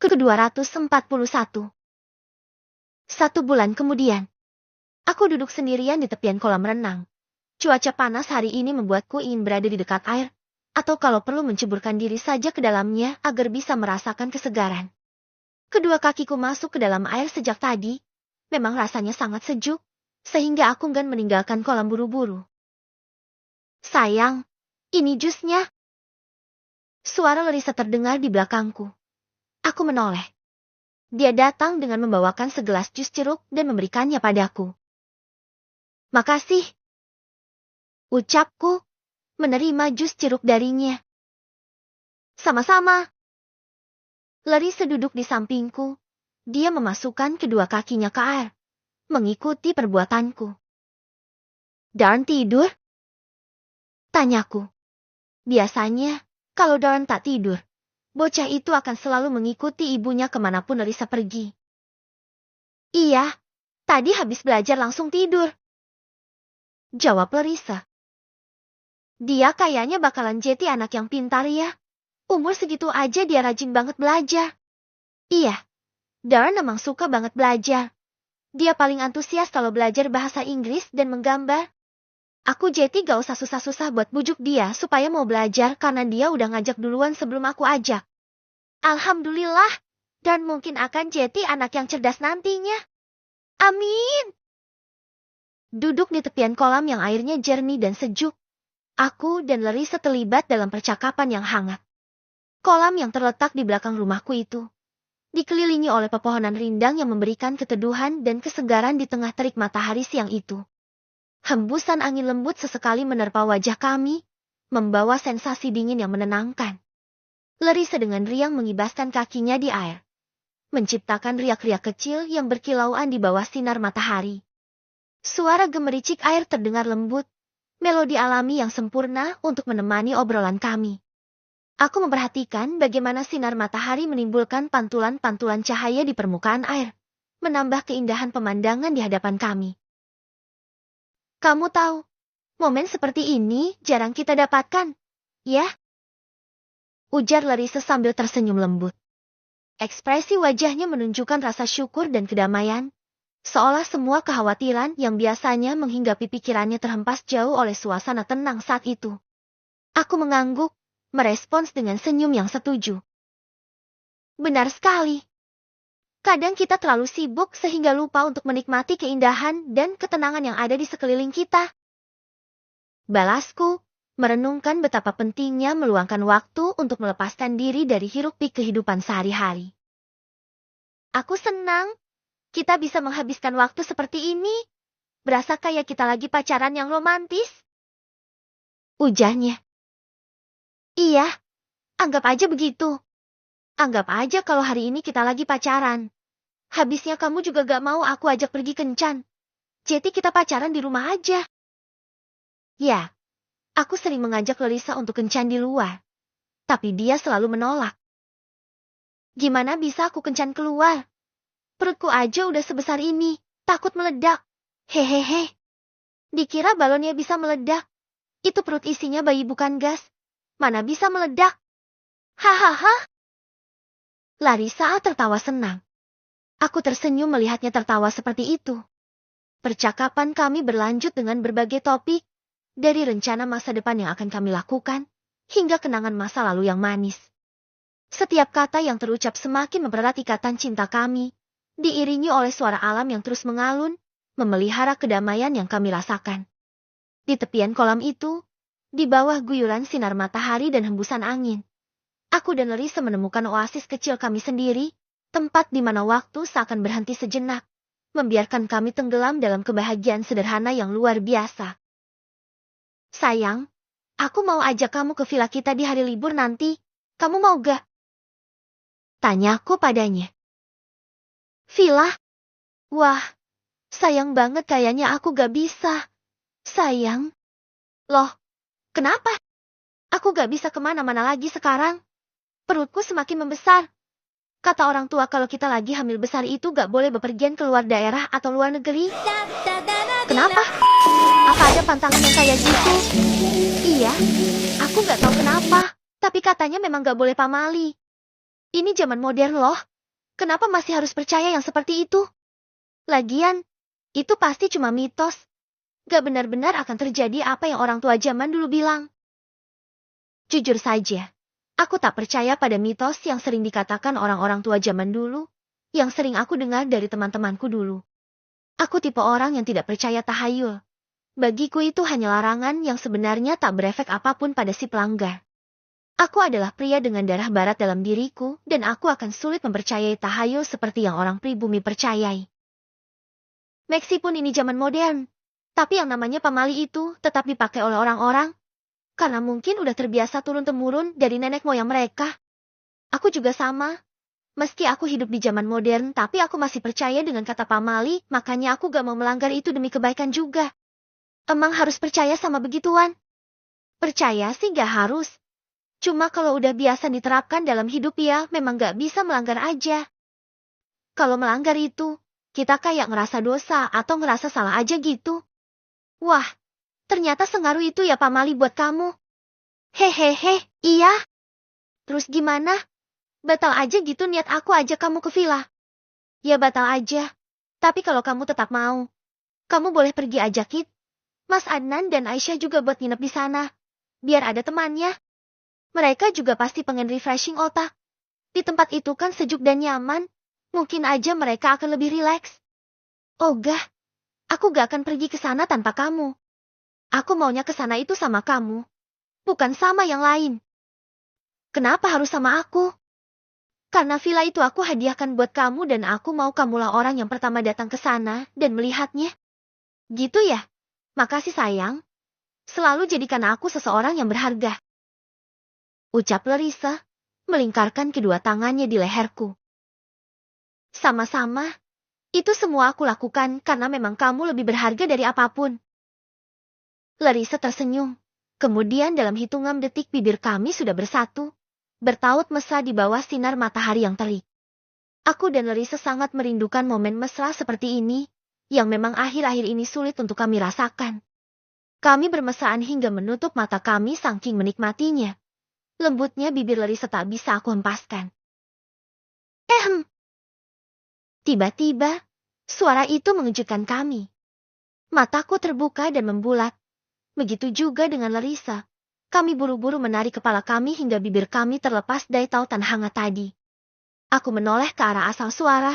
Ke-241. 1 bulan kemudian. Aku duduk sendirian di tepian kolam renang. Cuaca panas hari ini membuatku ingin berada di dekat air, atau kalau perlu menceburkan diri saja ke dalamnya agar bisa merasakan kesegaran. Kedua kakiku masuk ke dalam air sejak tadi. Memang rasanya sangat sejuk, sehingga aku enggan meninggalkan kolam buru-buru. Sayang, ini jusnya. Suara Larissa terdengar di belakangku. Aku menoleh. Dia datang dengan membawakan segelas jus jeruk dan memberikannya padaku. Makasih. Ucapku, menerima jus jeruk darinya. Sama-sama. Larissa duduk di sampingku. Dia memasukkan kedua kakinya ke air, mengikuti perbuatanku. Darren tidur? Tanyaku. Biasanya, kalau Darren tak tidur, bocah itu akan selalu mengikuti ibunya kemanapun Larissa pergi. Iya, tadi habis belajar langsung tidur. Jawab Larissa. Dia kayaknya bakalan jadi anak yang pintar ya. Umur segitu aja dia rajin banget belajar. Iya, Darren emang suka banget belajar. Dia paling antusias kalau belajar bahasa Inggris dan menggambar. Aku jadi gak usah susah-susah buat bujuk dia supaya mau belajar karena dia udah ngajak duluan sebelum aku ajak. Alhamdulillah, dan mungkin akan jadi anak yang cerdas nantinya. Amin. Duduk di tepian kolam yang airnya jernih dan sejuk, aku dan Larissa terlibat dalam percakapan yang hangat. Kolam yang terletak di belakang rumahku itu dikelilingi oleh pepohonan rindang yang memberikan keteduhan dan kesegaran di tengah terik matahari siang itu. Hembusan angin lembut sesekali menerpa wajah kami, membawa sensasi dingin yang menenangkan. Larissa dengan riang mengibaskan kakinya di air, menciptakan riak-riak kecil yang berkilauan di bawah sinar matahari. Suara gemericik air terdengar lembut, melodi alami yang sempurna untuk menemani obrolan kami. Aku memperhatikan bagaimana sinar matahari menimbulkan pantulan-pantulan cahaya di permukaan air, menambah keindahan pemandangan di hadapan kami. Kamu tahu, momen seperti ini jarang kita dapatkan, ya? Ujar Larissa sambil tersenyum lembut. Ekspresi wajahnya menunjukkan rasa syukur dan kedamaian, seolah semua kekhawatiran yang biasanya menghinggapi pikirannya terhempas jauh oleh suasana tenang saat itu. Aku mengangguk, merespons dengan senyum yang setuju. Benar sekali. Kadang kita terlalu sibuk sehingga lupa untuk menikmati keindahan dan ketenangan yang ada di sekeliling kita. Balasku, merenungkan betapa pentingnya meluangkan waktu untuk melepaskan diri dari hiruk-pikuk kehidupan sehari-hari. Aku senang kita bisa menghabiskan waktu seperti ini. Berasa kayak kita lagi pacaran yang romantis. Ujarnya. Iya, anggap aja begitu. Anggap aja kalau hari ini kita lagi pacaran. Habisnya kamu juga gak mau aku ajak pergi kencan. Jadi kita pacaran di rumah aja. Ya, aku sering mengajak Larissa untuk kencan di luar. Tapi dia selalu menolak. Gimana bisa aku kencan keluar? Perutku aja udah sebesar ini, takut meledak. Hehehe. Dikira balonnya bisa meledak. Itu perut isinya bayi bukan gas. Mana bisa meledak? Hahaha. Larissa tertawa senang. Aku tersenyum melihatnya tertawa seperti itu. Percakapan kami berlanjut dengan berbagai topik, dari rencana masa depan yang akan kami lakukan, hingga kenangan masa lalu yang manis. Setiap kata yang terucap semakin mempererat ikatan cinta kami, diiringi oleh suara alam yang terus mengalun, memelihara kedamaian yang kami rasakan. Di tepian kolam itu, di bawah guyuran sinar matahari dan hembusan angin, aku dan Larissa menemukan oasis kecil kami sendiri, tempat di mana waktu seakan berhenti sejenak, membiarkan kami tenggelam dalam kebahagiaan sederhana yang luar biasa. Sayang, aku mau ajak kamu ke villa kita di hari libur nanti. Kamu mau gak? Tanyaku padanya. Villa? Wah, sayang banget kayaknya aku gak bisa. Sayang. Loh, kenapa? Aku gak bisa kemana-mana lagi sekarang. Perutku semakin membesar. Kata orang tua kalau kita lagi hamil besar itu gak boleh bepergian keluar daerah atau luar negeri. Kenapa? Apa ada pantangan yang kayak gitu? Iya, aku gak tahu kenapa. Tapi katanya memang gak boleh pamali. Ini zaman modern loh. Kenapa masih harus percaya yang seperti itu? Lagian, itu pasti cuma mitos. Gak benar-benar akan terjadi apa yang orang tua zaman dulu bilang. Jujur saja, aku tak percaya pada mitos yang sering dikatakan orang-orang tua zaman dulu, yang sering aku dengar dari teman-temanku dulu. Aku tipe orang yang tidak percaya tahayul. Bagiku itu hanya larangan yang sebenarnya tak berefek apapun pada si pelanggar. Aku adalah pria dengan darah barat dalam diriku, dan aku akan sulit mempercayai tahayul seperti yang orang pribumi percayai. Meskipun ini zaman modern, tapi yang namanya pamali itu tetap dipakai oleh orang-orang, karena mungkin udah terbiasa turun-temurun dari nenek moyang mereka. Aku juga sama. Meski aku hidup di zaman modern, tapi aku masih percaya dengan kata pamali, makanya aku gak mau melanggar itu demi kebaikan juga. Emang harus percaya sama begituan? Percaya sih gak harus. Cuma kalau udah biasa diterapkan dalam hidup ya, memang gak bisa melanggar aja. Kalau melanggar itu, kita kayak ngerasa dosa atau ngerasa salah aja gitu. Wah, ternyata sengaruh itu ya pamali buat kamu. Hehehe, iya. Terus gimana? Batal aja gitu niat aku ajak kamu ke villa. Ya batal aja. Tapi kalau kamu tetap mau, kamu boleh pergi ajakin Mas Adnan dan Aisyah juga buat nginep di sana. Biar ada temannya. Mereka juga pasti pengen refreshing otak. Di tempat itu kan sejuk dan nyaman. Mungkin aja mereka akan lebih rileks. Oh gah, aku gak akan pergi ke sana tanpa kamu. Aku maunya ke sana itu sama kamu. Bukan sama yang lain. Kenapa harus sama aku? Karena villa itu aku hadiahkan buat kamu dan aku mau kamulah orang yang pertama datang ke sana dan melihatnya. Gitu ya? Makasih sayang. Selalu jadikan aku seseorang yang berharga. Ucap Larissa, melingkarkan kedua tangannya di leherku. Sama-sama. Itu semua aku lakukan karena memang kamu lebih berharga dari apapun. Larissa tersenyum. Kemudian dalam hitungan detik bibir kami sudah bersatu. Bertaut mesra di bawah sinar matahari yang terik. Aku dan Larissa sangat merindukan momen mesra seperti ini, yang memang akhir-akhir ini sulit untuk kami rasakan. Kami bermesraan hingga menutup mata kami saking menikmatinya. Lembutnya bibir Larissa tak bisa aku hempaskan. Tiba-tiba, suara itu mengejutkan kami. Mataku terbuka dan membulat. Begitu juga dengan Larissa. Kami buru-buru menarik kepala kami hingga bibir kami terlepas dari tautan hangat tadi. Aku menoleh ke arah asal suara.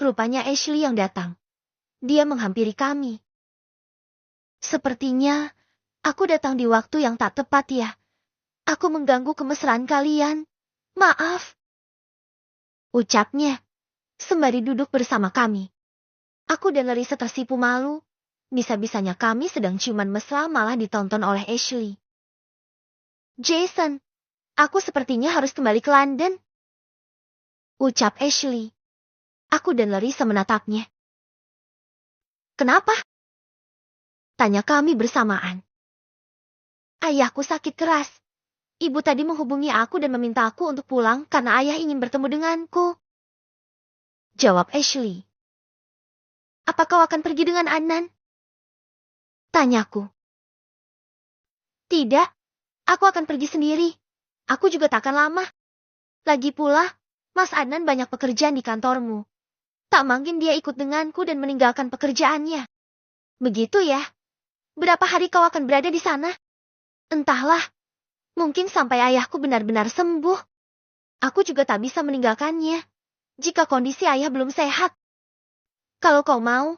Rupanya Ashley yang datang. Dia menghampiri kami. Sepertinya, aku datang di waktu yang tak tepat ya. Aku mengganggu kemesraan kalian. Maaf. Ucapnya, sembari duduk bersama kami. Aku dan Larissa tersipu malu. Bisa-bisanya kami sedang ciuman mesra malah ditonton oleh Ashley. Jason, aku sepertinya harus kembali ke London. Ucap Ashley. Aku dan Larissa menatapnya. Kenapa? Tanya kami bersamaan. Ayahku sakit keras. Ibu tadi menghubungi aku dan meminta aku untuk pulang karena ayah ingin bertemu denganku. Jawab Ashley. Apa kau akan pergi dengan Adnan? Tanyaku. Tidak, aku akan pergi sendiri. Aku juga tak akan lama. Lagi pula, Mas Adnan banyak pekerjaan di kantormu. Tak mungkin dia ikut denganku dan meninggalkan pekerjaannya. Begitu ya? Berapa hari kau akan berada di sana? Entahlah. Mungkin sampai ayahku benar-benar sembuh. Aku juga tak bisa meninggalkannya. Jika kondisi ayah belum sehat. Kalau kau mau,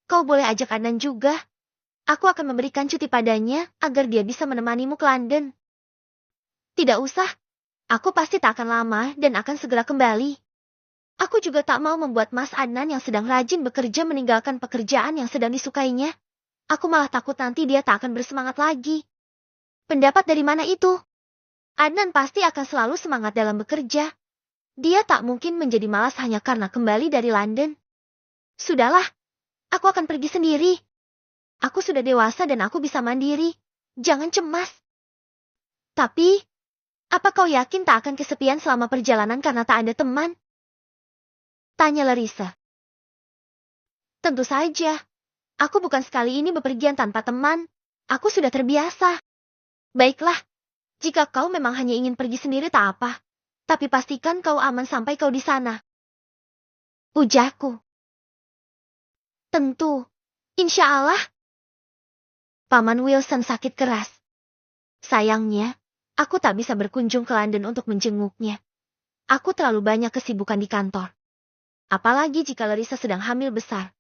kau boleh ajak Adnan juga. Aku akan memberikan cuti padanya agar dia bisa menemanimu ke London. Tidak usah. Aku pasti tak akan lama dan akan segera kembali. Aku juga tak mau membuat Mas Adnan yang sedang rajin bekerja meninggalkan pekerjaan yang sedang disukainya. Aku malah takut nanti dia tak akan bersemangat lagi. Pendapat dari mana itu? Adnan pasti akan selalu semangat dalam bekerja. Dia tak mungkin menjadi malas hanya karena kembali dari London. Sudahlah, aku akan pergi sendiri. Aku sudah dewasa dan aku bisa mandiri. Jangan cemas. Tapi, apa kau yakin tak akan kesepian selama perjalanan karena tak ada teman? Tanya Larissa. Tentu saja. Aku bukan sekali ini bepergian tanpa teman. Aku sudah terbiasa. Baiklah, jika kau memang hanya ingin pergi sendiri tak apa. Tapi pastikan kau aman sampai kau di sana. Ujarku. Tentu. Insya Allah. Paman Wilson sakit keras. Sayangnya, aku tak bisa berkunjung ke London untuk menjenguknya. Aku terlalu banyak kesibukan di kantor. Apalagi jika Larissa sedang hamil besar.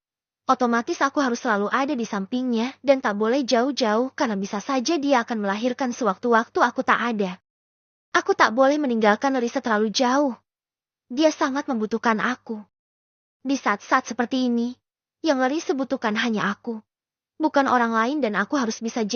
Otomatis aku harus selalu ada di sampingnya dan tak boleh jauh-jauh karena bisa saja dia akan melahirkan sewaktu-waktu aku tak ada. Aku tak boleh meninggalkan Larissa terlalu jauh. Dia sangat membutuhkan aku. Di saat-saat seperti ini, yang Larissa butuhkan hanya aku. Bukan orang lain dan aku harus bisa